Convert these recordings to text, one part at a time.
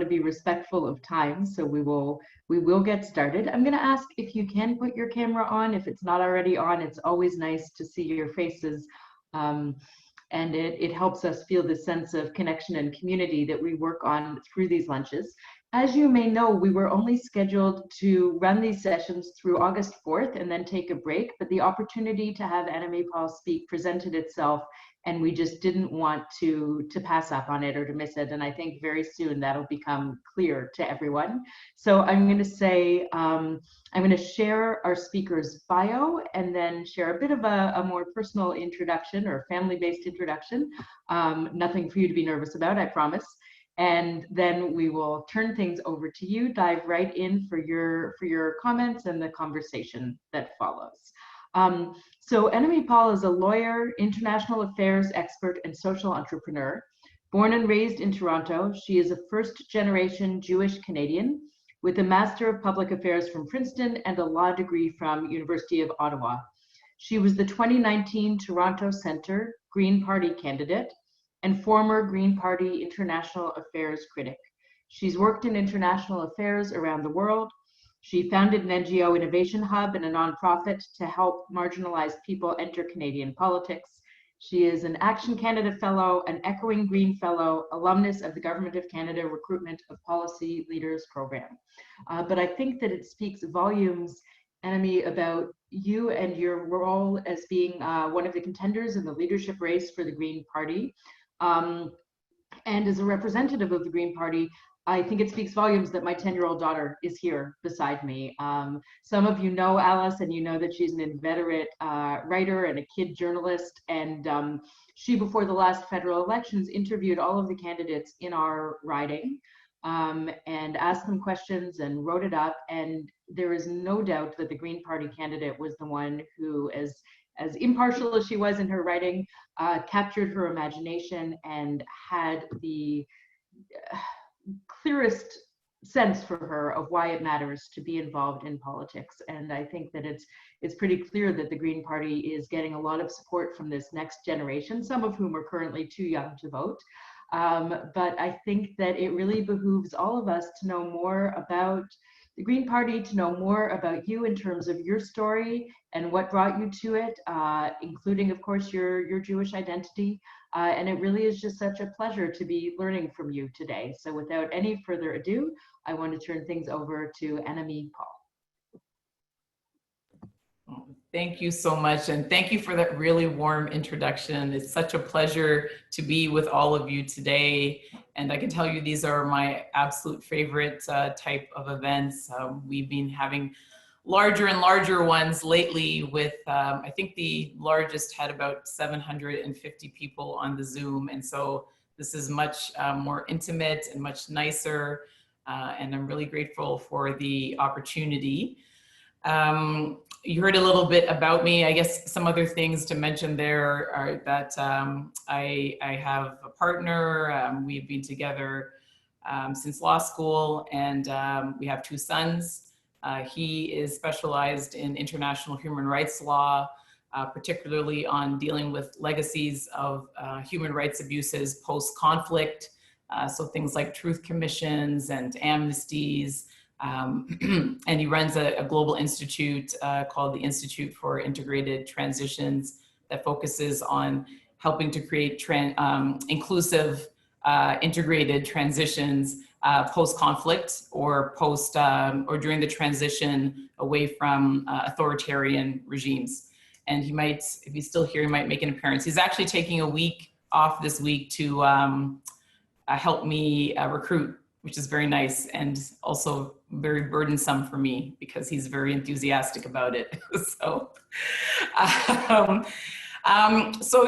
to be respectful of time, so we will get started. I'm going to ask if you can put your camera on. If it's not already on, it's always nice to see your faces, and it helps us feel the sense of connection and community that we work on through these lunches. As you may know, we were only scheduled to run these sessions through August 4th and then take a break, but the opportunity to have Annamie-Paul speak presented itself, and we just didn't want to pass up on it or to miss it. And I think very soon that'll become clear to everyone. So I'm going to say, I'm going to share our speaker's bio and then share a bit of a more personal introduction or family-based introduction. Nothing for you to be nervous about, I promise. And then we will turn things over to you, dive right in for your comments and the conversation that follows. So Annamie-Paul is a lawyer, international affairs expert, and social entrepreneur. Born and raised in Toronto, she is a first-generation Jewish Canadian with a Master of Public Affairs from Princeton and a law degree from University of Ottawa. She was the 2019 Toronto Centre Green Party candidate and former Green Party international affairs critic. She's worked in international affairs around the world. She founded an NGO innovation hub and a nonprofit to help marginalized people enter Canadian politics. She is an Action Canada Fellow, an Echoing Green Fellow, alumnus of the Government of Canada Recruitment of Policy Leaders Program. But I think that it speaks volumes, Annamie, about you and your role as being one of the contenders in the leadership race for the Green Party. And as a representative of the Green Party, I think it speaks volumes that my 10-year-old daughter is here beside me. Some of you know Alice, and you know that she's an inveterate writer and a kid journalist. And she, before the last federal elections, interviewed all of the candidates in our riding and asked them questions and wrote it up. And there is no doubt that the Green Party candidate was the one who, as impartial as she was in her writing, captured her imagination and had the clearest sense for her of why it matters to be involved in politics. And I think that it's pretty clear that the Green Party is getting a lot of support from this next generation, some of whom are currently too young to vote. But I think that it really behooves all of us to know more about the Green Party, to know more about you in terms of your story and what brought you to it, including, of course, your Jewish identity. And it really is just such a pleasure to be learning from you today. So without any further ado, I want to turn things over to Annamie-Paul. Thank you so much. And thank you for that really warm introduction. It's such a pleasure to be with all of you today. And I can tell you these are my absolute favorite type of events. We've been having larger and larger ones lately with, I think the largest had about 750 people on the Zoom. And so this is much more intimate and much nicer. And I'm really grateful for the opportunity. You heard a little bit about me. I guess some other things to mention there are that I have a partner. We've been together since law school, and we have 2 sons. He is specialized in international human rights law, particularly on dealing with legacies of human rights abuses post-conflict. So things like truth commissions and amnesties. And he runs a global institute called the Institute for Integrated Transitions that focuses on helping to create inclusive, integrated transitions post-conflict or or during the transition away from authoritarian regimes. And he might, if he's still here, he might make an appearance. He's actually taking a week off this week to help me recruit, which is very nice and also very burdensome for me because he's very enthusiastic about it. So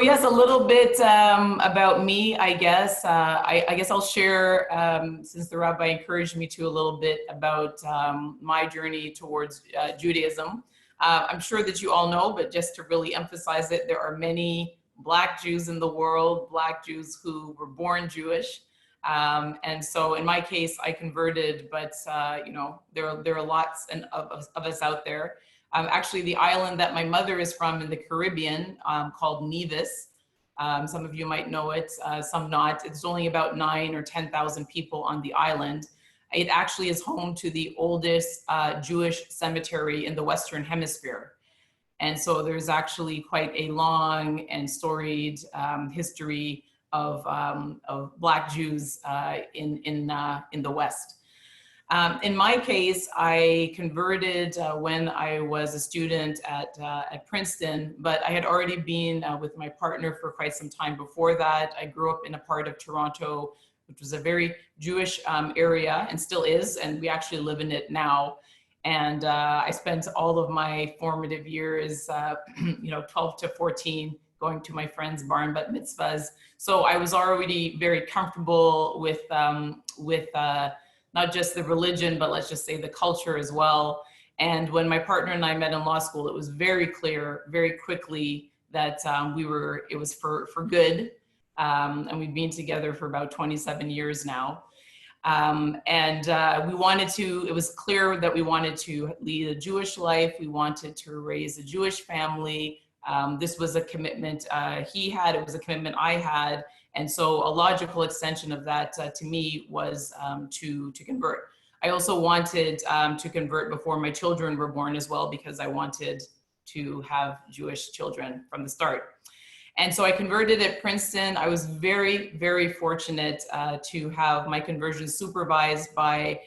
yes, a little bit about me, I guess. I guess I'll share, since the rabbi encouraged me to, a little bit about my journey towards Judaism. I'm sure that you all know, but just to really emphasize it, there are many Black Jews in the world, Black Jews who were born Jewish. And so in my case, I converted, but you know, there are lots of us out there. Actually, the island that my mother is from in the Caribbean, called Nevis, Some of you might know it, some not. It's only about 9 or 10,000 people on the island. It actually is home to the oldest Jewish cemetery in the Western Hemisphere. And so there's actually quite a long and storied history of Black Jews in the West. In my case, I converted when I was a student at Princeton, but I had already been with my partner for quite some time before that. I grew up in a part of Toronto, which was a very Jewish area and still is, and we actually live in it now. And I spent all of my formative years, 12 to 14, going to my friends' bar and bat mitzvahs. So I was already very comfortable with not just the religion, but let's just say the culture as well. And when my partner and I met in law school, it was very clear, very quickly, that it was for good. And we've been together for about 27 years now. It was clear that we wanted to lead a Jewish life. We wanted to raise a Jewish family. This was a commitment he had, it was a commitment I had. And so a logical extension of that to me was to convert. I also wanted to convert before my children were born as well, because I wanted to have Jewish children from the start. And so I converted at Princeton. I was very, very fortunate to have my conversion supervised by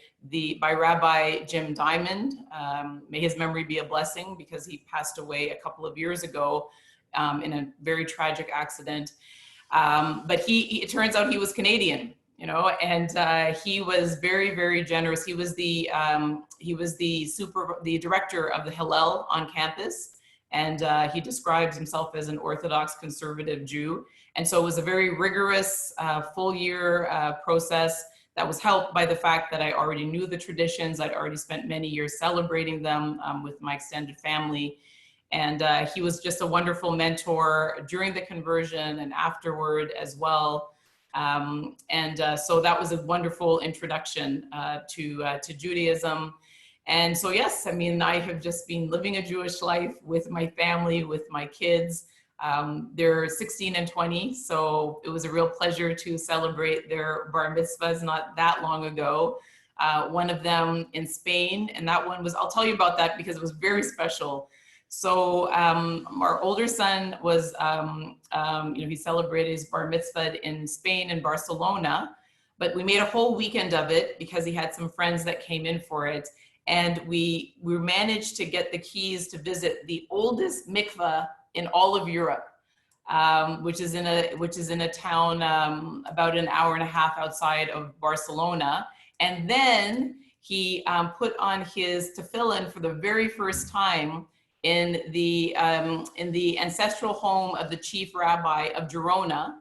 Rabbi Jim Diamond. May his memory be a blessing, because he passed away a couple of years ago in a very tragic accident. But it turns out he was Canadian, and he was very, very generous. He was the director of the Hillel on campus. And he describes himself as an Orthodox conservative Jew. And so it was a very rigorous full year process that was helped by the fact that I already knew the traditions. I'd already spent many years celebrating them with my extended family. And he was just a wonderful mentor during the conversion and afterward as well. So that was a wonderful introduction to Judaism. And so, yes, I mean, I have just been living a Jewish life with my family, with my kids. They're 16 and 20, so it was a real pleasure to celebrate their bar mitzvahs not that long ago. One of them in Spain, and that one was, I'll tell you about that because it was very special. So our older son was, he celebrated his bar mitzvah in Spain, in Barcelona, but we made a whole weekend of it because he had some friends that came in for it. And we managed to get the keys to visit the oldest mikveh in all of Europe, which is in a town about an hour and a half outside of Barcelona. And then he put on his tefillin for the very first time in the ancestral home of the chief rabbi of Girona.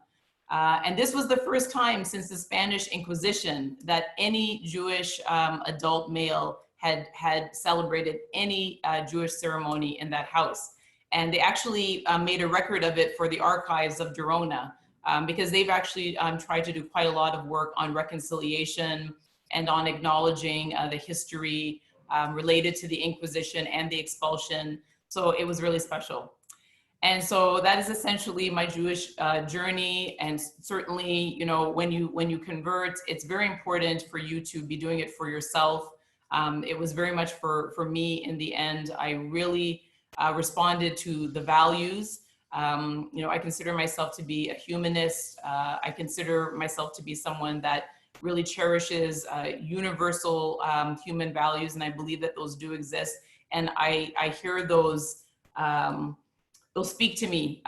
And this was the first time since the Spanish Inquisition that any Jewish adult male had celebrated any Jewish ceremony in that house. And they actually made a record of it for the archives of Girona, because they've actually tried to do quite a lot of work on reconciliation and on acknowledging the history related to the Inquisition and the expulsion. So it was really special. And so that is essentially my Jewish journey. And certainly, when you convert, it's very important for you to be doing it for yourself. It was very much for me in the end. I really responded to the values. I consider myself to be a humanist. I consider myself to be someone that really cherishes universal human values, and I believe that those do exist. And I hear those speak to me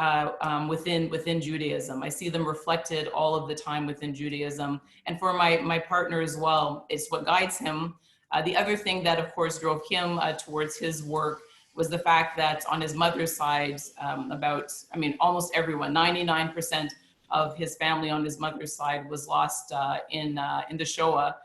within Judaism. I see them reflected all of the time within Judaism. And for my partner as well, it's what guides him. The other thing that, of course, drove him towards his work was the fact that on his mother's side, almost everyone, 99% of his family on his mother's side was lost in the Shoah.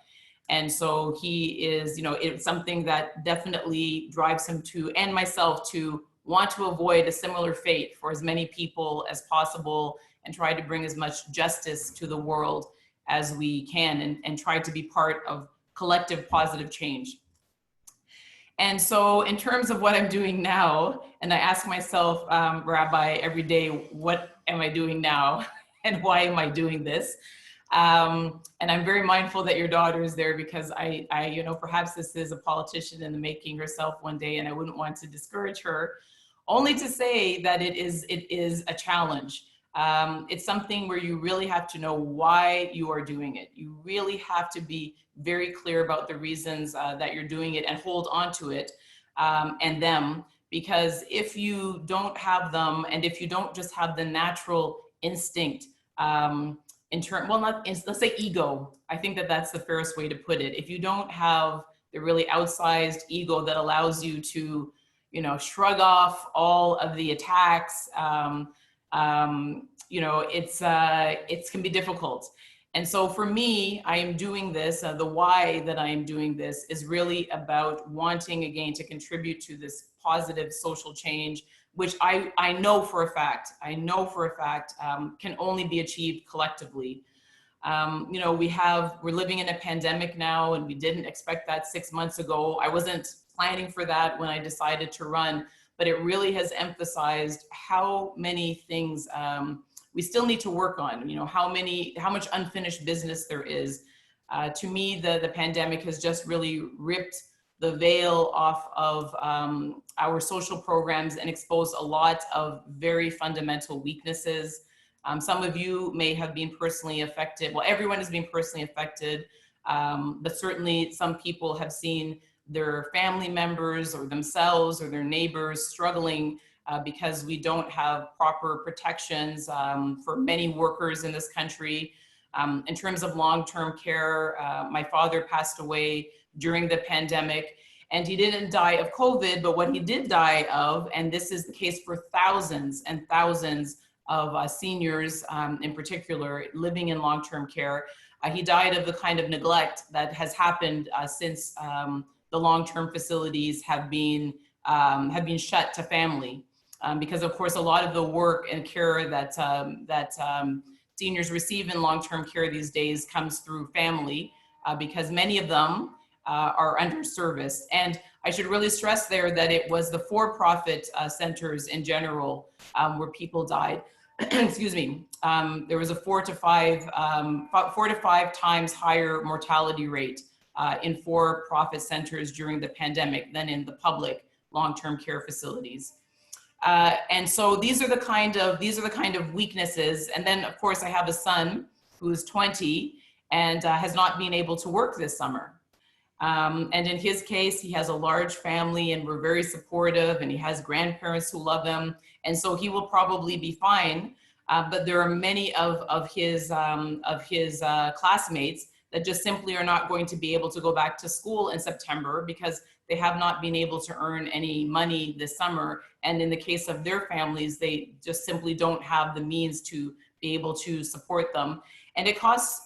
And so he is, it's something that definitely drives him to, and myself, to want to avoid a similar fate for as many people as possible and try to bring as much justice to the world as we can and try to be part of collective positive change. And so in terms of what I'm doing now, and I ask myself, Rabbi, every day, what am I doing now? And why am I doing this? And I'm very mindful that your daughter is there because you know, perhaps this is a politician in the making herself one day, and I wouldn't want to discourage her. Only to say that it is a challenge. It's something where you really have to know why you are doing it. You really have to be very clear about the reasons that you're doing it and hold on to it and them. Because if you don't have them, and if you don't just have the natural instinct, well, let's say ego. I think that that's the fairest way to put it. If you don't have the really outsized ego that allows you to, you know, shrug off all of the attacks, you know, it can be difficult. And so for me, I am doing this, the why that I am doing this is really about wanting again to contribute to this positive social change, which I know for a fact, can only be achieved collectively. You know, we're living in a pandemic now, and we didn't expect that 6 months ago. I wasn't planning for that when I decided to run, but it really has emphasized how many things we still need to work on, you know, how much unfinished business there is. To me, the pandemic has just really ripped the veil off of our social programs and exposed a lot of very fundamental weaknesses. Some of you may have been personally affected. Well, everyone has been personally affected, but certainly some people have seen their family members or themselves or their neighbors struggling because we don't have proper protections for many workers in this country. In terms of long-term care, my father passed away during the pandemic, and he didn't die of COVID, but what he did die of, and this is the case for thousands and thousands of seniors in particular living in long-term care, he died of the kind of neglect that has happened since the long-term facilities have been shut to family. Because of course, a lot of the work and care that seniors receive in long-term care these days comes through family, because many of them are under-serviced. And I should really stress there that it was the for-profit centers in general where people died. Excuse me. There was a 4 to 5 times higher mortality rate in for-profit centers during the pandemic than in the public long-term care facilities. And so these are the kind of weaknesses. And then of course I have a son who's 20 and has not been able to work this summer. And in his case, he has a large family and we're very supportive, and he has grandparents who love him. And so he will probably be fine. But there are many of his classmates that just simply are not going to be able to go back to school in September because they have not been able to earn any money this summer. And in the case of their families, they just simply don't have the means to be able to support them. And it costs,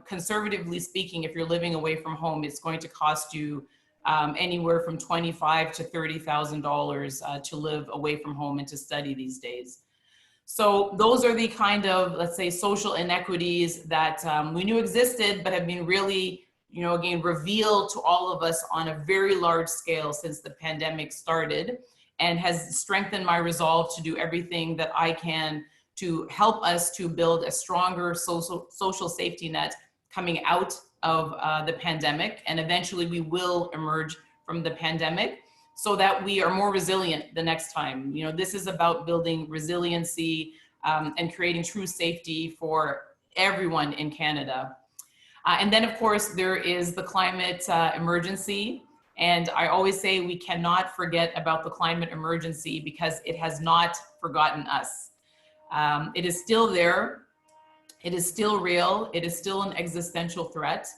conservatively speaking, if you're living away from home, it's going to cost you anywhere from $25,000 to $30,000 to live away from home and to study these days. So those are the kind of, let's say, social inequities that we knew existed, but have been really, you know, again, revealed to all of us on a very large scale since the pandemic started, and has strengthened my resolve to do everything that I can to help us to build a stronger social safety net coming out of the pandemic. And eventually we will emerge from the pandemic so that we are more resilient the next time. You know, this is about building resiliency and creating true safety for everyone in Canada. And then of course there is the climate emergency. And I always say we cannot forget about the climate emergency because it has not forgotten us. It is still there, it is still real, it is still an existential threat,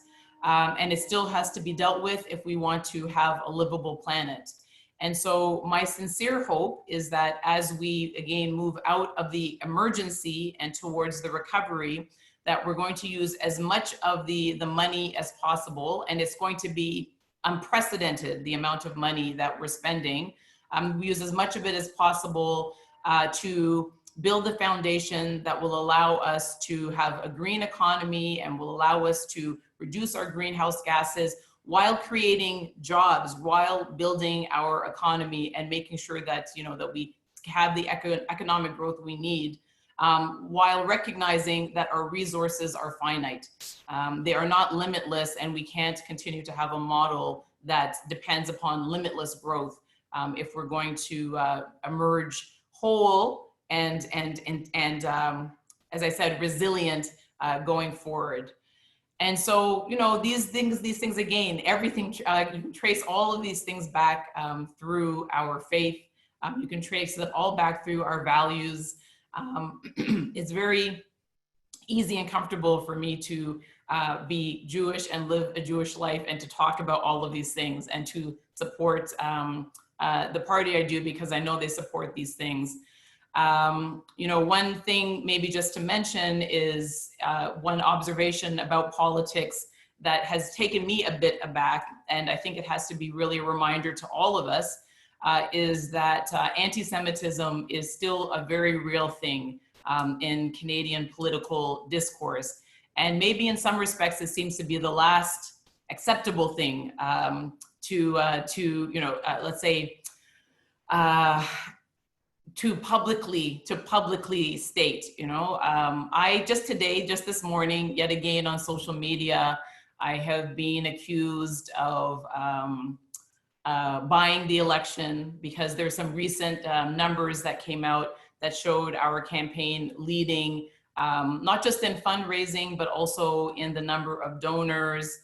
and it still has to be dealt with if we want to have a livable planet. And so my sincere hope is that as we again move out of the emergency and towards the recovery, that we're going to use as much of the money as possible, and it's going to be unprecedented, the amount of money that we're spending. We use as much of it as possible to build a foundation that will allow us to have a green economy and will allow us to reduce our greenhouse gases while creating jobs, while building our economy and making sure that, you know, that we have the economic growth we need while recognizing that our resources are finite. They are not limitless, and we can't continue to have a model that depends upon limitless growth if we're going to emerge whole and as I said, resilient going forward. And so, you know, these things again, everything, you can trace all of these things back through our faith. You can trace it all back through our values. It's very easy and comfortable for me to be Jewish and live a Jewish life and to talk about all of these things and to support the party I do because I know they support these things. You know, one thing maybe just to mention is one observation about politics that has taken me a bit aback, and I think it has to be really a reminder to all of us, is that anti-Semitism is still a very real thing in Canadian political discourse. And maybe in some respects, it seems to be the last acceptable thing to you know, let's say, to publicly state, you know. I just this morning, yet again on social media, I have been accused of buying the election because there's some recent numbers that came out that showed our campaign leading, not just in fundraising, but also in the number of donors.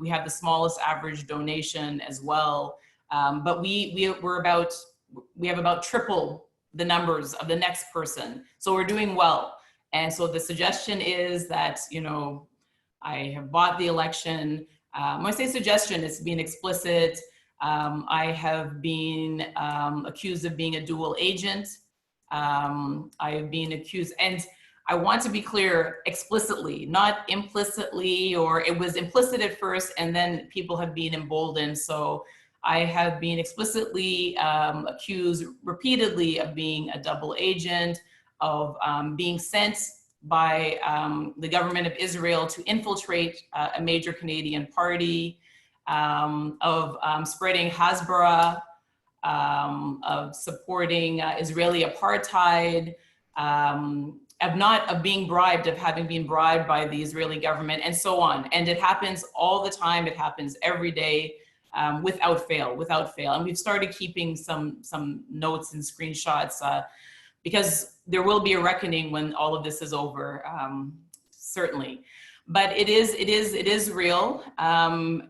We have the smallest average donation as well. But we have about triple the numbers of the next person. So we're doing well. And so the suggestion is that, you know, I have bought the election. When I say suggestion, it's being explicit. I have been accused of being a dual agent. I have been accused, and I want to be clear explicitly, not implicitly, or it was implicit at first and then people have been emboldened. So I have been explicitly accused repeatedly of being a double agent, of being sent by the government of Israel to infiltrate a major Canadian party, of spreading Hasbara, of supporting Israeli apartheid, of being bribed, of having been bribed by the Israeli government, and so on. And it happens all the time. It happens every day. Without fail. And we've started keeping some notes and screenshots because there will be a reckoning when all of this is over, certainly. But it is real, and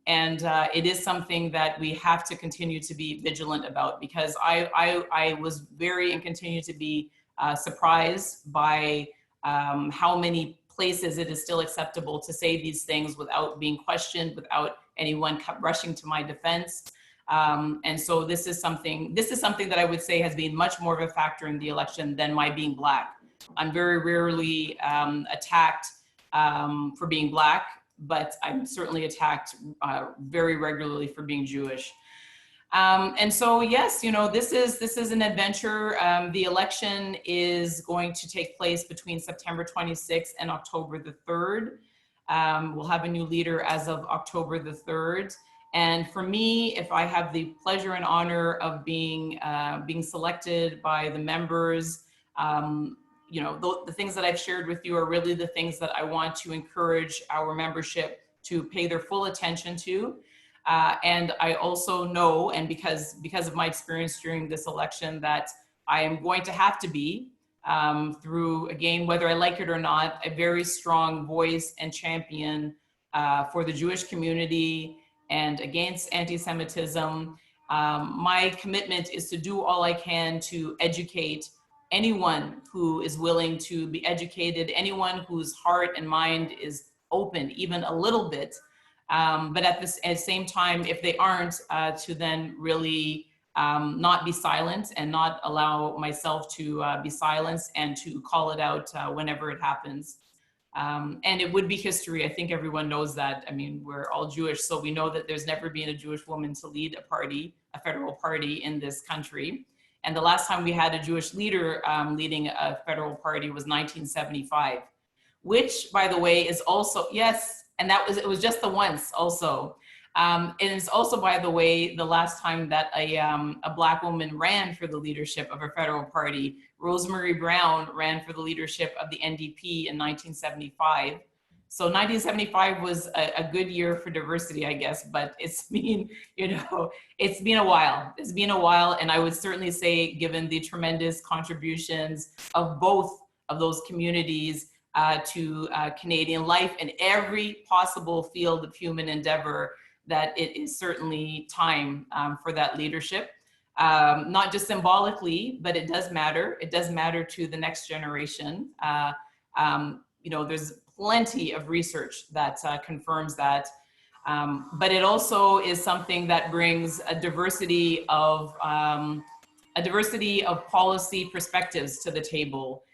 it is something that we have to continue to be vigilant about, because I was very and continue to be surprised by how many places it is still acceptable to say these things without being questioned, without anyone rushing to my defense. And so this is something that I would say has been much more of a factor in the election than my being Black. I'm very rarely attacked for being Black, but I'm certainly attacked very regularly for being Jewish. And so, yes, you know, this is an adventure. The election is going to take place between September 26th and October the 3rd. We'll have a new leader as of October the 3rd. And for me, if I have the pleasure and honor of being selected by the members, you know, the things that I've shared with you are really the things that I want to encourage our membership to pay their full attention to. And I also know, and because of my experience during this election, that I am going to have to be, through, again, whether I like it or not, a very strong voice and champion for the Jewish community and against anti-Semitism. My commitment is to do all I can to educate anyone who is willing to be educated, anyone whose heart and mind is open, even a little bit. But at the same time, if they aren't, to then really not be silent and not allow myself to be silenced, and to call it out whenever it happens. And it would be history. I think everyone knows that. I mean, we're all Jewish, so we know that there's never been a Jewish woman to lead a party, a federal party in this country. And the last time we had a Jewish leader leading a federal party was 1975, which, by the way, is also, yes, and it was just the once also. And it's also, by the way, the last time that a Black woman ran for the leadership of a federal party, Rosemary Brown ran for the leadership of the NDP in 1975. So 1975 was a good year for diversity, I guess, but it's been, it's been a while. It's been a while, and I would certainly say, given the tremendous contributions of both of those communities to Canadian life in every possible field of human endeavor, that it is certainly time for that leadership. Not just symbolically, but it does matter. It does matter to the next generation. There's plenty of research that confirms that. But it also is something that brings a diversity of policy perspectives to the table.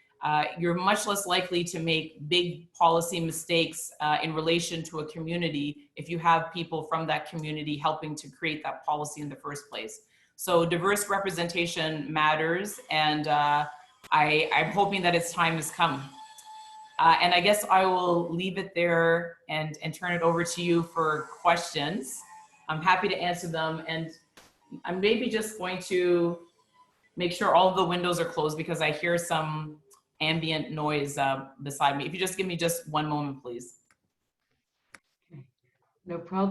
You're much less likely to make big policy mistakes in relation to a community if you have people from that community helping to create that policy in the first place. So diverse representation matters, and I'm hoping that its time has come. And I guess I will leave it there and turn it over to you for questions. I'm happy to answer them, and I'm maybe just going to make sure all of the windows are closed because I hear some ambient noise beside me. If you just give me just one moment, please. No problem.